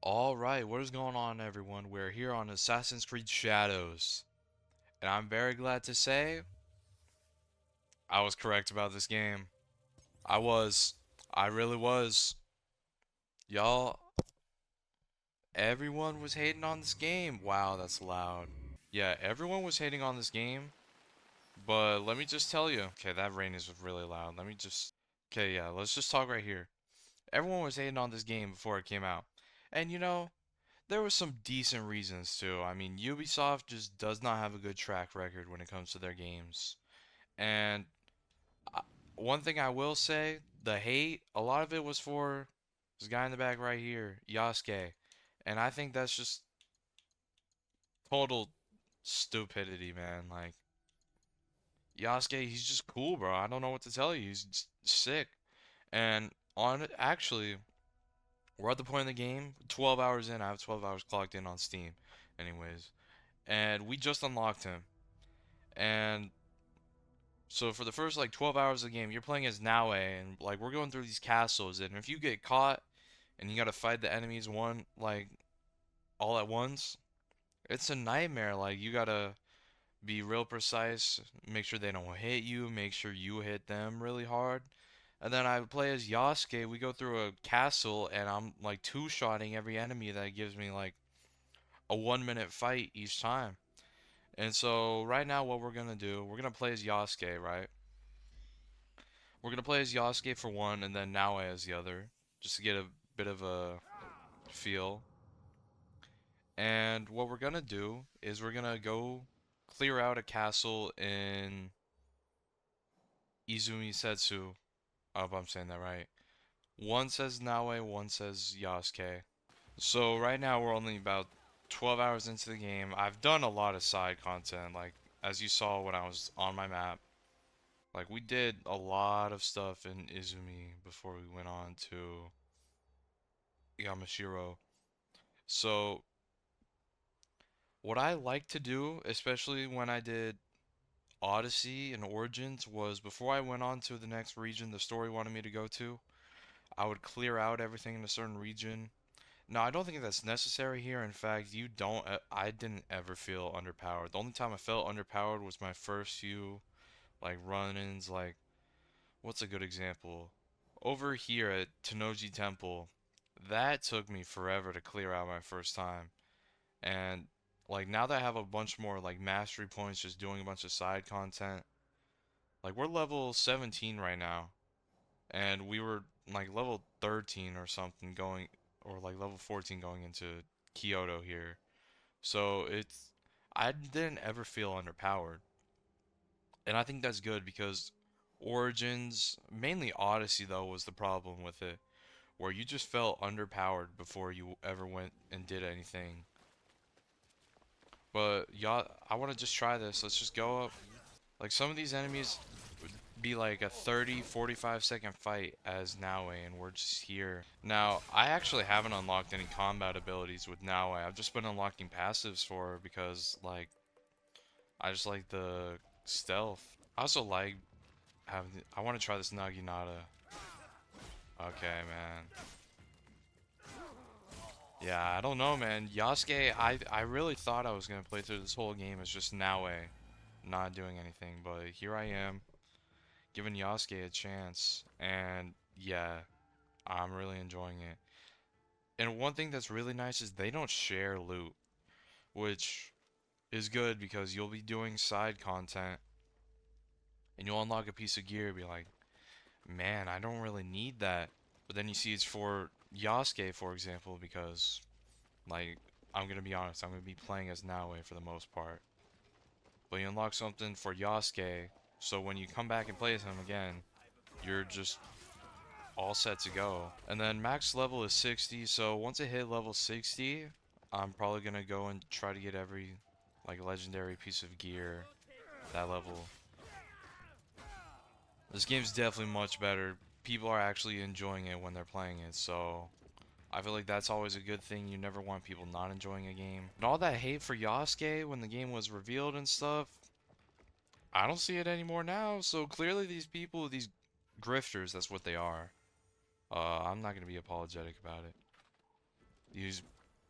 Alright, what is going on, everyone? We're here on Assassin's Creed Shadows. And I'm very glad to say I was correct about this game. I was. I really was. Y'all, everyone was hating on this game. Wow, that's loud. Yeah, everyone was hating on this game. But let me just tell you. Okay, that rain is really loud. Let me just. Okay, yeah, let's just talk right here. Everyone was hating on this game before it came out. And there were some decent reasons too. I mean, Ubisoft just does not have a good track record when it comes to their games. And I, one thing I will say, the hate, a lot of it was for this guy in the back right here, Yasuke. And I think that's just total stupidity, man. Like, Yasuke, he's just cool, bro. I don't know what to tell you. He's just sick. And on it, actually, we're at the point in the game, 12 hours in. I have 12 hours clocked in on Steam, anyways. And we just unlocked him. And so for the first like 12 hours of the game, you're playing as Naue, and like we're going through these castles, and if you get caught and you gotta fight the enemies one like all at once, it's a nightmare. Like you gotta be real precise, make sure they don't hit you, make sure you hit them really hard. And then I play as Yasuke, we go through a castle, and I'm like two-shotting every enemy that gives me like a 1 minute fight each time. And so right now what we're gonna do, we're gonna play as Yasuke, right? We're gonna play as Yasuke for one, and then Naue as the other, just to get a bit of a feel. And what we're gonna do is we're gonna go clear out a castle in Izumi Setsu. I hope I'm saying that right. One says Naue, one says Yasuke. So right now we're only about 12 hours into the game. I've done a lot of side content, like as you saw when I was on my map. Like we did a lot of stuff in Izumi before we went on to Yamashiro. So what I like to do, especially when I did Odyssey and Origins, was before I went on to the next region the story wanted me to go to, I would clear out everything in a certain region. Now, I don't think that's necessary here. In fact, you don't. I didn't ever feel underpowered. The only time I felt underpowered was my first few like run-ins. Like, what's a good example? Over here at Tennoji Temple, that took me forever to clear out my first time. And like now that I have a bunch more like mastery points just doing a bunch of side content, like we're level 17 right now, and we were like level 13 or something going, or like level 14 going into Kyoto here. So I didn't ever feel underpowered. And I think that's good because Origins, mainly Odyssey though, was the problem with it, where you just felt underpowered before you ever went and did anything. But y'all, I want to just try this. Let's just go up. Like some of these enemies would be like a 30, 45-second fight as Naue, and we're just here. Now, I actually haven't unlocked any combat abilities with Naue. I've just been unlocking passives for her because like I just like the stealth. I also like having. I want to try this Naginata. Okay, man. Yeah, I don't know, man. Yasuke, I really thought I was gonna play through this whole game as just Naue, not doing anything, but here I am, giving Yasuke a chance, and yeah, I'm really enjoying it. And one thing that's really nice is they don't share loot, which is good because you'll be doing side content, and you'll unlock a piece of gear, and be like, man, I don't really need that. But then you see it's for Yasuke, for example, because like, I'm gonna be honest, I'm gonna be playing as Naue for the most part. But you unlock something for Yasuke, so when you come back and play as him again, you're just all set to go. And then max level is 60, so once I hit level 60, I'm probably gonna go and try to get every like legendary piece of gear that level. This game's definitely much better. People are actually enjoying it when they're playing it, so I feel like that's always a good thing. You never want people not enjoying a game. And all that hate for Yasuke when the game was revealed and stuff, I don't see it anymore now. So clearly these people, these grifters, that's what they are. I'm not going to be apologetic about it. These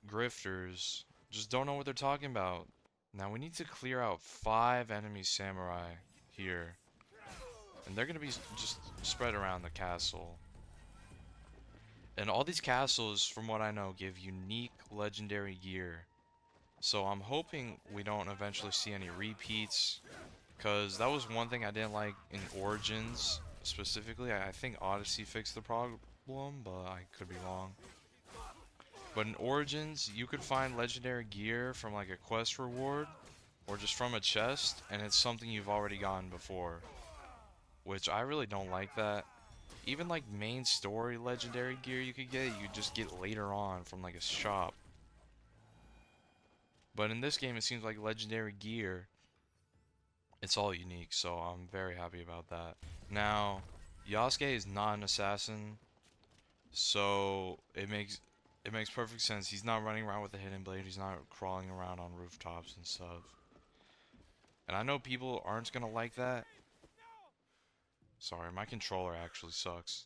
grifters just don't know what they're talking about. Now we need to clear out 5 enemy samurai here. And they're gonna be just spread around the castle. And all these castles, from what I know, give unique legendary gear. So I'm hoping we don't eventually see any repeats. Because that was one thing I didn't like in Origins, specifically. I think Odyssey fixed the problem, but I could be wrong. But in Origins, you could find legendary gear from like a quest reward, or just from a chest, and it's something you've already gotten before. Which I really don't like that. Even like main story legendary gear you could get, you just get later on from like a shop. But in this game, it seems like legendary gear, it's all unique, so I'm very happy about that. Now, Yasuke is not an assassin, so it makes perfect sense. He's not running around with a hidden blade. He's not crawling around on rooftops and stuff. And I know people aren't gonna like that. Sorry, my controller actually sucks.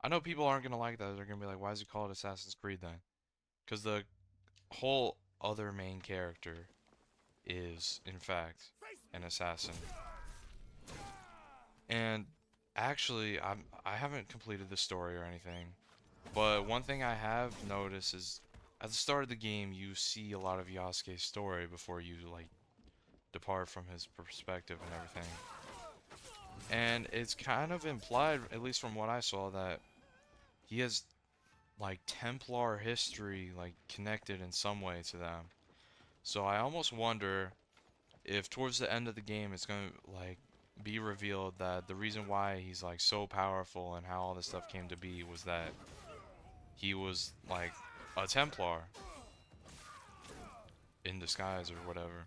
I know people aren't gonna like that. They're gonna be like, why is it called Assassin's Creed then? Because the whole other main character is, in fact, an assassin. And actually, I haven't completed the story or anything, but one thing I have noticed is at the start of the game, you see a lot of Yasuke's story before you like depart from his perspective and everything. And it's kind of implied, at least from what I saw, that he has like Templar history like connected in some way to them. So I almost wonder if towards the end of the game it's gonna like be revealed that the reason why he's like so powerful and how all this stuff came to be was that he was like a Templar in disguise or whatever.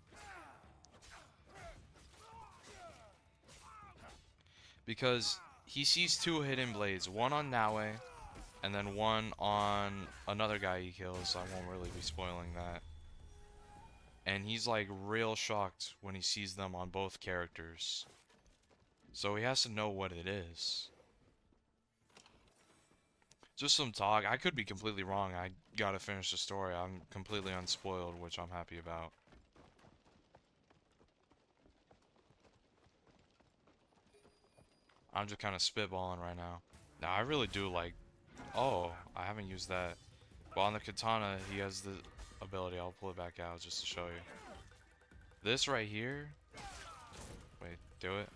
Because he sees 2 hidden blades, one on Naue and then one on another guy he kills, so I won't really be spoiling that. And he's like real shocked when he sees them on both characters. So he has to know what it is. Just some talk. I could be completely wrong. I gotta finish the story. I'm completely unspoiled, which I'm happy about. I'm just kind of spitballing right now. Now, I really do like... Oh, I haven't used that. But on the katana, he has the ability. I'll pull it back out just to show you. This right here... Wait, do it.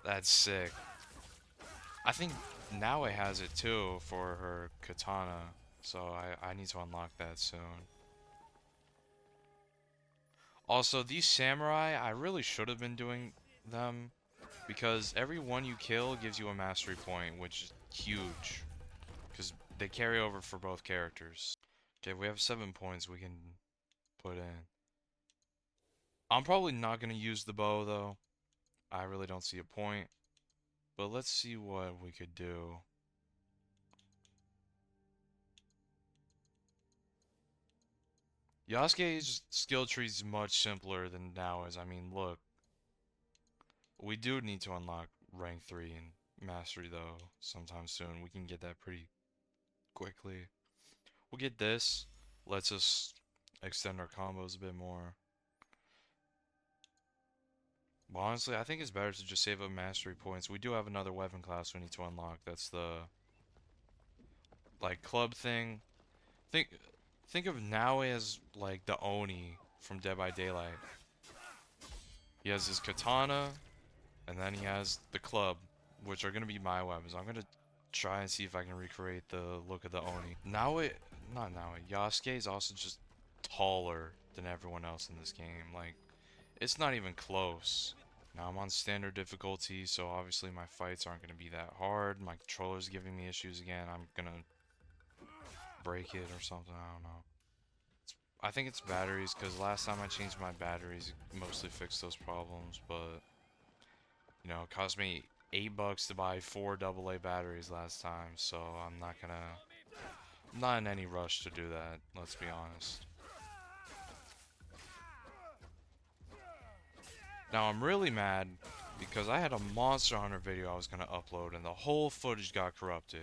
That's sick. I think Naue has it too for her katana. So I need to unlock that soon. Also, these samurai, I really should have been doing them. Because every one you kill gives you a mastery point, which is huge. Because they carry over for both characters. Okay, we have 7 points we can put in. I'm probably not going to use the bow, though. I really don't see a point. But let's see what we could do. Yasuke's skill tree is much simpler than Nao's. I mean, look. We do need to unlock rank 3 in Mastery, though, sometime soon. We can get that pretty quickly. We'll get this. Lets us extend our combos a bit more. But honestly, I think it's better to just save up mastery points. We do have another weapon class we need to unlock. That's the like club thing. Think think of Naue as like the Oni from Dead by Daylight. He has his katana, and then he has the club, which are gonna be my weapons. I'm gonna try and see if I can recreate the look of the Oni. Naue, not Naue. Yasuke is also just taller than everyone else in this game. Like, it's not even close. Now I'm on standard difficulty, so obviously my fights aren't going to be that hard. My controller's giving me issues again. I'm going to break it or something. I don't know. I think it's batteries, because last time I changed my batteries, it mostly fixed those problems. But, you know, it cost me $8 to buy 4 AA batteries last time, so I'm not going to... I'm not in any rush to do that, let's be honest. Now I'm really mad because I had a Monster Hunter video I was going to upload and the whole footage got corrupted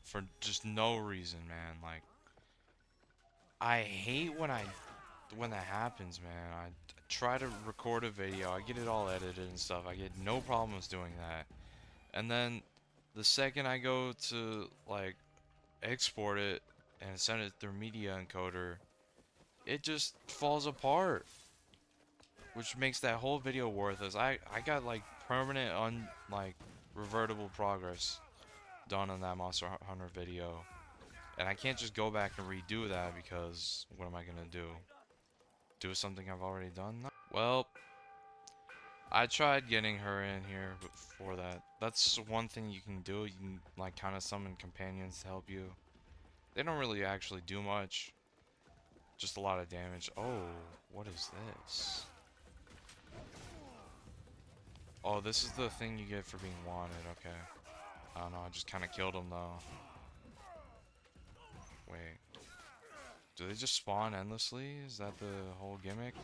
for just no reason, man. Like, I hate when that happens, man. I try to record a video, I get it all edited and stuff. I get no problems doing that. And then the second I go to like export it and send it through media encoder, it just falls apart, which makes that whole video worthless. I got like permanent like revertible progress done on that Monster Hunter video, and I can't just go back and redo that because what am I gonna do? Do something I've already done? No. Well, I tried getting her in here before that. That's one thing you can do. You can like kind of summon companions to help you. They don't really actually do much. Just a lot of damage. Oh, what is this? Oh, this is the thing you get for being wanted. Okay. I don't know. I just kind of killed him though. Wait. Do they just spawn endlessly? Is that the whole gimmick?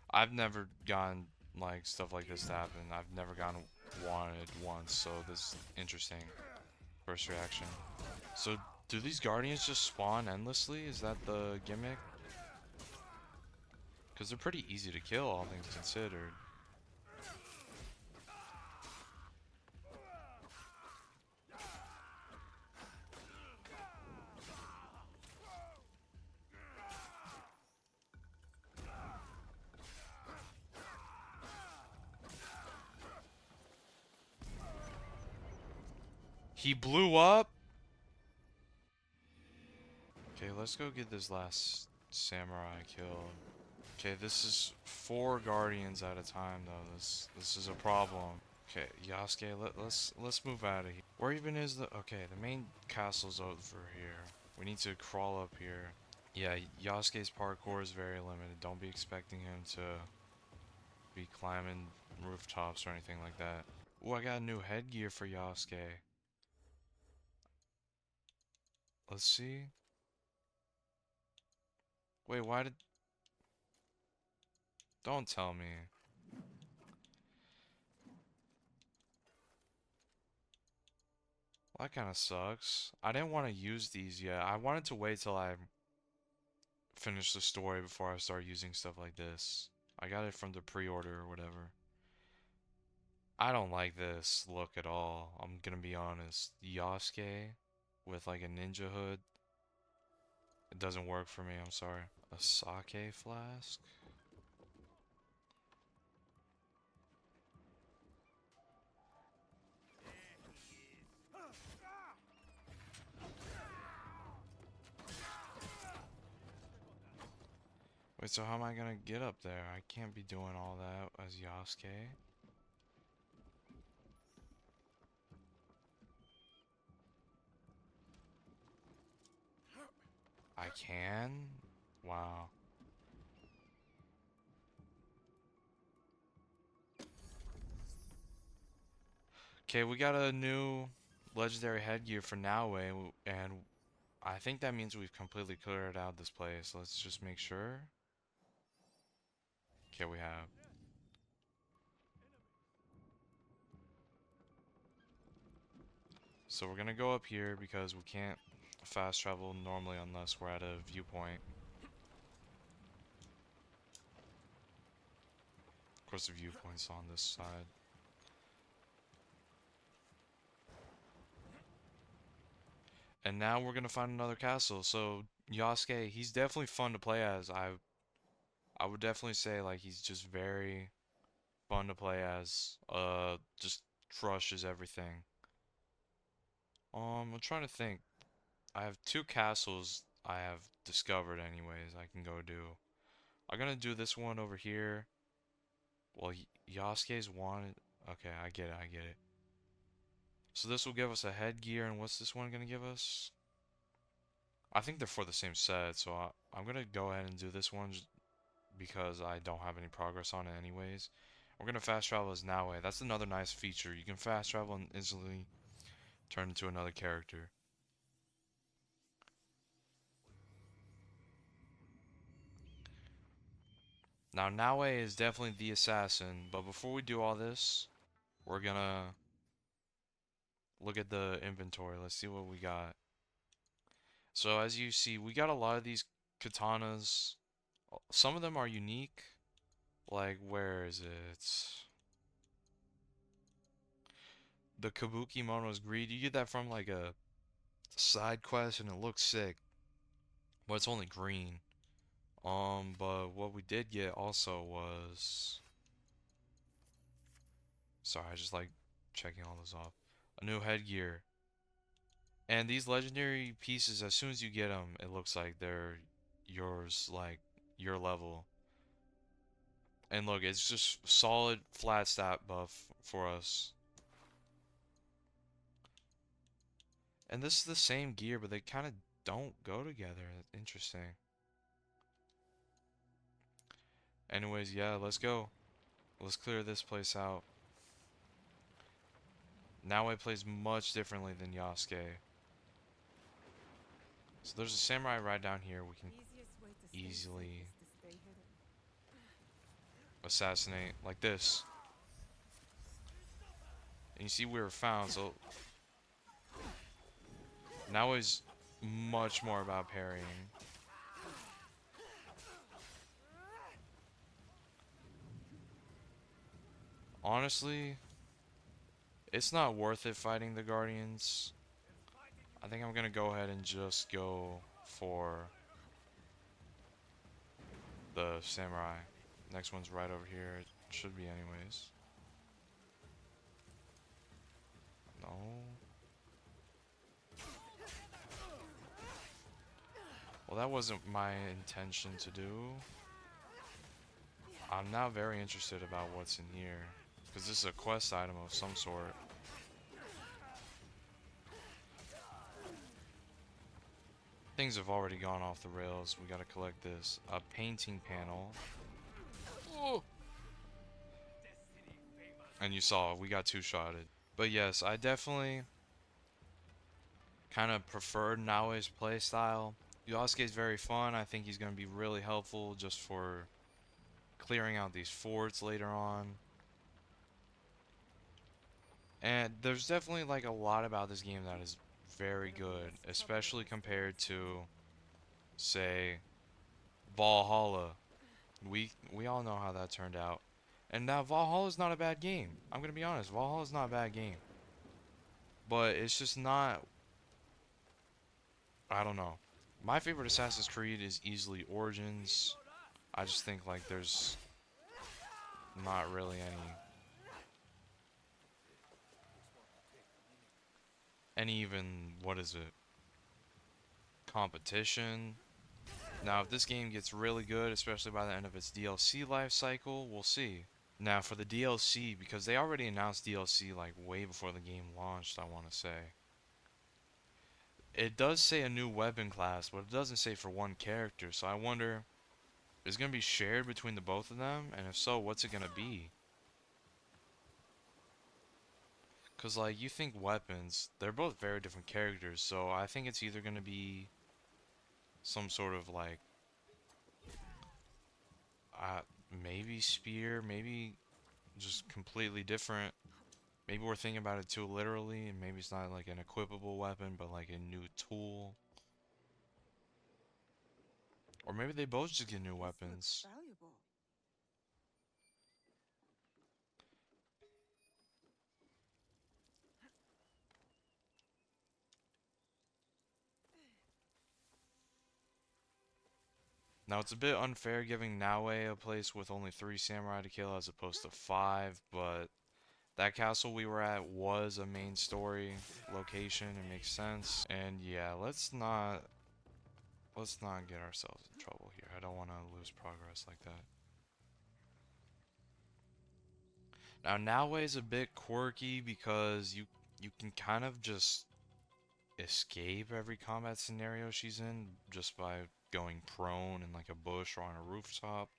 I've never gotten like stuff like this to happen. I've never gotten wanted once, so this is interesting. First reaction. So do these guardians just spawn endlessly? Is that the gimmick? Because they're pretty easy to kill, all things considered. He blew up? Okay, let's go get this last samurai killed. Okay, this is 4 guardians at a time though. This is a problem. Okay, Yasuke, let's move out of here. Where even is the okay, the main castle's over here. We need to crawl up here. Yeah, Yasuke's parkour is very limited. Don't be expecting him to be climbing rooftops or anything like that. Oh, I got a new headgear for Yasuke. Let's see. Wait, why did... Don't tell me. Well, that kind of sucks. I didn't want to use these yet. I wanted to wait till I finish the story before I start using stuff like this. I got it from the pre-order or whatever. I don't like this look at all. I'm gonna be honest. Yasuke with like a ninja hood. It doesn't work for me, I'm sorry. A sake flask? Wait, so how am I gonna get up there? I can't be doing all that as Yasuke. I can? Wow. Okay, we got a new legendary headgear for Naue, and I think that means we've completely cleared out this place. Let's just make sure. Okay, we have. So we're gonna go up here because we can't fast travel normally unless we're at a viewpoint. Of course, the viewpoint's on this side. And now we're gonna find another castle. So Yasuke, he's definitely fun to play as. I would definitely say like he's just very fun to play as. Just crushes everything. I'm trying to think. I have 2 castles I have discovered anyways I can go do. I'm gonna do this one over here. Well, Yasuke's wanted. Okay, I get it, I get it. So this will give us a headgear, and what's this one gonna give us? I think they're for the same set, so I'm gonna go ahead and do this one just because I don't have any progress on it anyways. We're gonna fast travel as Naue. That's another nice feature. You can fast travel and instantly turn into another character. Now, Naue is definitely the assassin, but before we do all this, we're gonna look at the inventory. Let's see what we got. So as you see, we got a lot of these katanas. Some of them are unique. Like, where is it? The Kabuki Mono's Greed. You get that from like a side quest and it looks sick. But it's only green. But what we did get also was... Sorry, I just like checking all this off. A new headgear. And these legendary pieces, as soon as you get them, it looks like they're yours, like your level. And look, it's just solid flat stat buff for us. And this is the same gear, but they kind of don't go together. Interesting. Anyways, yeah, let's go. Let's clear this place out. Now it plays much differently than Yasuke. So there's a samurai right down here we can easily assassinate like this. And you see we were found, so now is much more about parrying. Honestly, it's not worth it fighting the Guardians. I think I'm gonna go ahead and just go for the samurai. Next one's right over here. It should be anyways. No. Well, that wasn't my intention to do. I'm now very interested about what's in here. Because this is a quest item of some sort. Things have already gone off the rails. We gotta collect this. A painting panel. Oh! And you saw, we got two-shotted. But yes, I definitely kind of preferred Naoe's playstyle. Yosuke is very fun. I think he's going to be really helpful just for clearing out these forts later on. And there's definitely like a lot about this game that is very good, especially compared to, say, Valhalla. We all know how that turned out. And now Valhalla's not a bad game. I'm going to be honest, Valhalla's not a bad game. But it's just not, I don't know. My favorite Assassin's Creed is easily Origins. I just think like there's not really any even, what is it, competition. Now if this game gets really good, especially by the end of its DLC life cycle, we'll see. Now for the DLC, because they already announced DLC like way before the game launched, I want to say. It does say a new weapon class, but it doesn't say for one character, so I wonder, is it going to be shared between the both of them? And if so, what's it going to be? Because, like, you think weapons, they're both very different characters, so I think it's either going to be some sort of, like, maybe spear, maybe just completely different. Maybe we're thinking about it too literally, and maybe it's not, like, an equipable weapon, but, like, a new tool. Or maybe they both just get new weapons. Now, it's a bit unfair giving Naue a place with only 3 samurai to kill as opposed to 5, but that castle we were at was a main story location. It makes sense. And yeah, let's not get ourselves in trouble here. I don't want to lose progress like that. Now, Naue is a bit quirky because you can kind of just escape every combat scenario she's in just by going prone in like a bush or on a rooftop.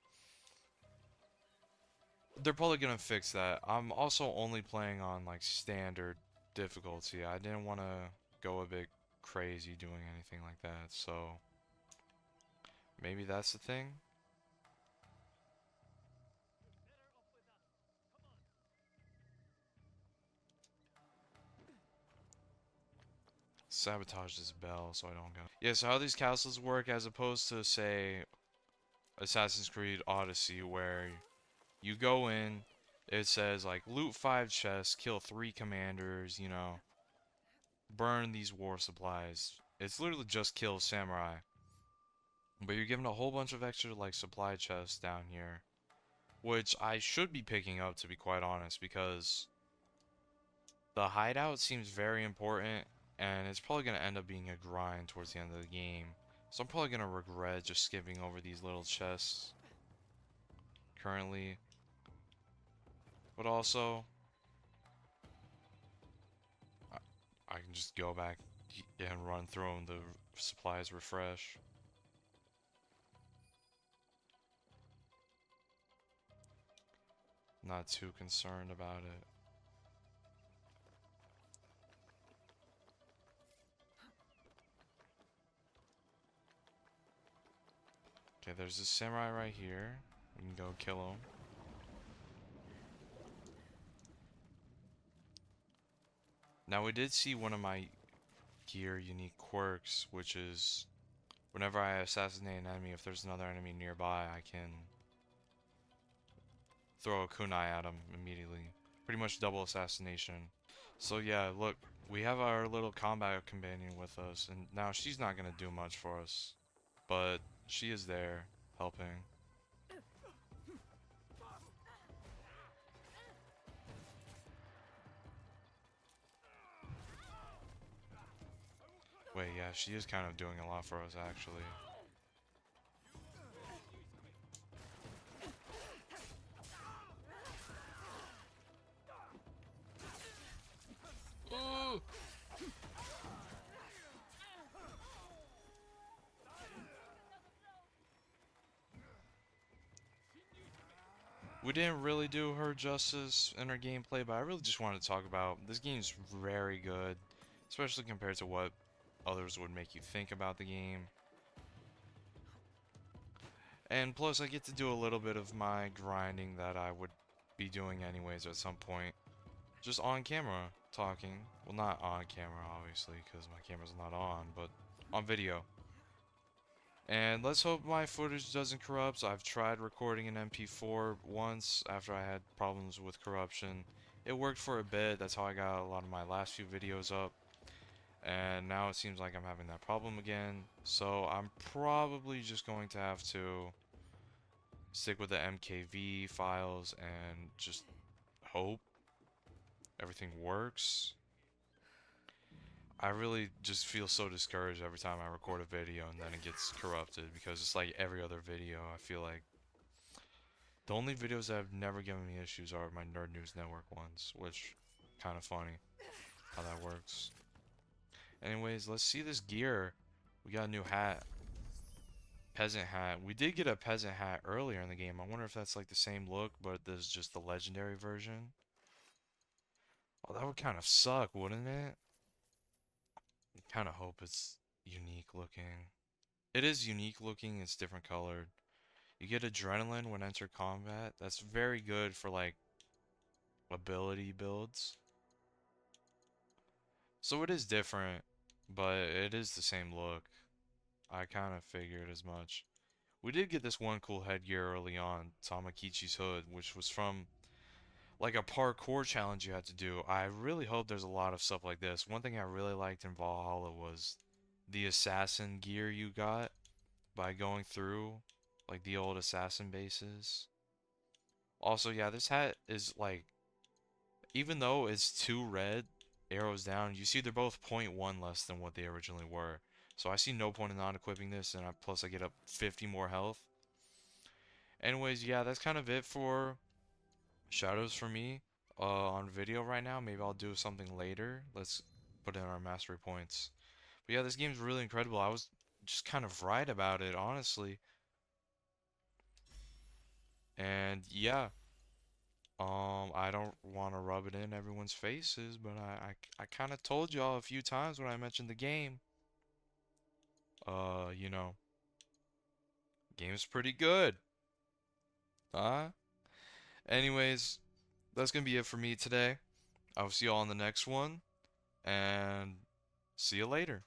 They're probably gonna fix that. I'm also only playing on like standard difficulty. I didn't want to go a bit crazy doing anything like that, so maybe that's the thing. Sabotage this bell so I don't get. Yeah, so how these castles work as opposed to, say, Assassin's Creed Odyssey, where you go in, it says, like, loot 5 chests, kill 3 commanders, you know, burn these war supplies. It's literally just kill samurai. But you're given a whole bunch of extra, like, supply chests down here, which I should be picking up, to be quite honest, because the hideout seems very important, and it's probably going to end up being a grind towards the end of the game. So I'm probably going to regret just skipping over these little chests currently. But also, I, I can just go back and run through them. The supplies refresh. Not too concerned about it. Okay, there's this samurai right here. We can go kill him. Now we did see one of my gear unique quirks, which is whenever I assassinate an enemy, if there's another enemy nearby, I can throw a kunai at him immediately. Pretty much double assassination. So yeah, look, we have our little combat companion with us, and now she's not gonna do much for us, but she is there helping. Wait, yeah, she is kind of doing a lot for us, actually. Ooh! We didn't really do her justice in her gameplay, but I really just wanted to talk about this game's very good, especially compared to what others would make you think about the game. And plus, I get to do a little bit of my grinding that I would be doing anyways at some point. Just on camera, talking. Well, not on camera, obviously, because my camera's not on, but on video. And let's hope my footage doesn't corrupt. I've tried recording an MP4 once after I had problems with corruption. It worked for a bit. That's how I got a lot of my last few videos up. And now it seems like I'm having that problem again. So I'm probably just going to have to stick with the MKV files and just hope everything works. I really just feel so discouraged every time I record a video and then it gets corrupted, because it's like every other video. I feel like the only videos that have never given me issues are my Nerd News Network ones, which kind of funny how that works. Anyways, let's see this gear. We got a new hat. Peasant hat. We did get a peasant hat earlier in the game. I wonder if that's like the same look, but there's just the legendary version. Oh, that would kind of suck, wouldn't it? I kind of hope it's unique looking. It is unique looking, it's different colored. You get adrenaline when enter combat. That's very good for like ability builds. So it is different, but it is the same look. I kind of figured as much. We did get this one cool headgear early on, Tamakichi's hood, which was from like a parkour challenge you had to do. I really hope there's a lot of stuff like this. One thing I really liked in Valhalla was the assassin gear you got by going through like the old assassin bases. Also, yeah, this hat is like, even though it's 2 red arrows down, you see they're both 0.1 less than what they originally were. So I see no point in not equipping this, and plus I get up 50 more health. Anyways, yeah, that's kind of it for shadows for me on video right now. Maybe I'll do something later. Let's put in our mastery points. But yeah, this game's really incredible. I was just kind of right about it, honestly. And yeah, I don't want to rub it in everyone's faces, but I kind of told y'all a few times when I mentioned the game. You know, game's pretty good. Huh? Anyways, that's gonna be it for me today. I'll see y'all on the next one, and See you later.